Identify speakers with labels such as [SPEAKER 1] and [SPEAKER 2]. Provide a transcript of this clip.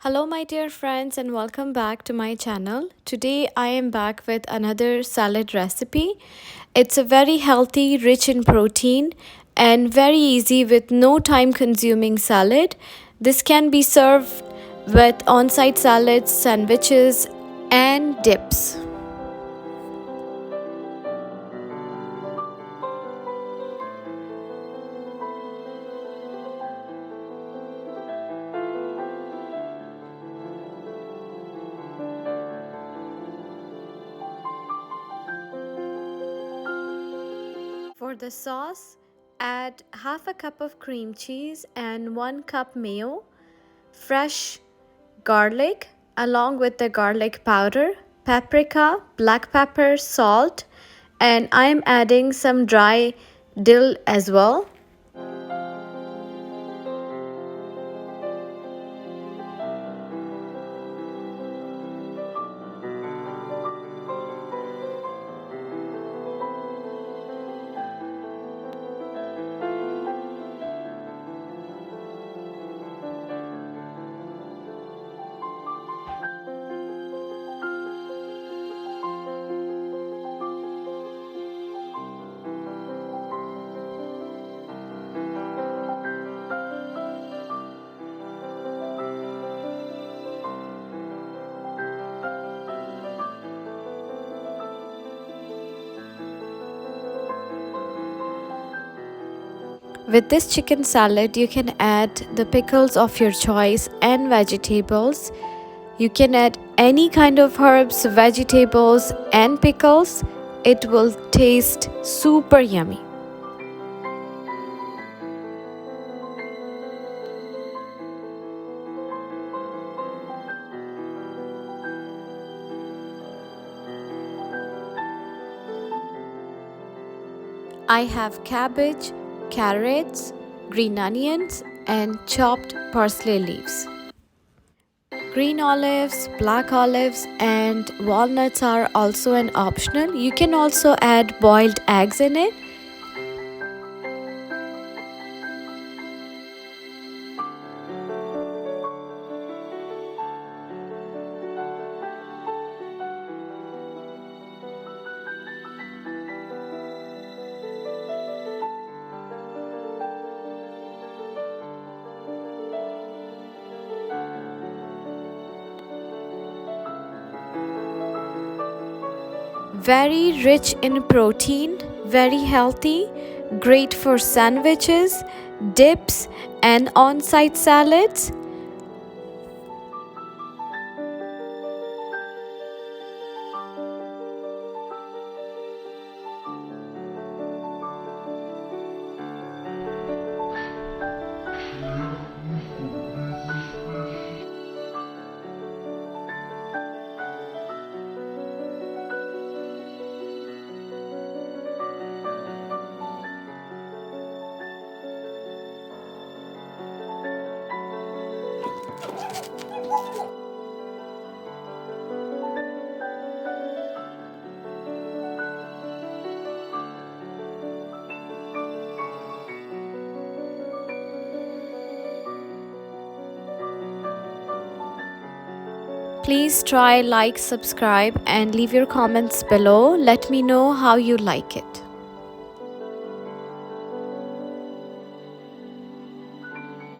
[SPEAKER 1] Hello my dear friends and welcome back to my channel. Today I am back with another salad recipe. It's a very healthy, rich in protein and very easy with no time consuming salad. This can be served with on-site salads, sandwiches and dips. For the sauce, add half a cup of cream cheese and 1 cup mayo, fresh garlic along with the garlic powder, paprika, black pepper, salt, and I am adding some dry dill as well. With this chicken salad, you can add the pickles of your choice and vegetables. You can add any kind of herbs, vegetables and pickles. It will taste super yummy. I have cabbage, carrots, green onions and chopped parsley leaves. Green olives, black olives and walnuts are also an optional. You can also add boiled eggs in it. Very rich in protein, very healthy, great for sandwiches, dips and on-site salads. Please try, like, subscribe and leave your comments below. Let me know how you like it.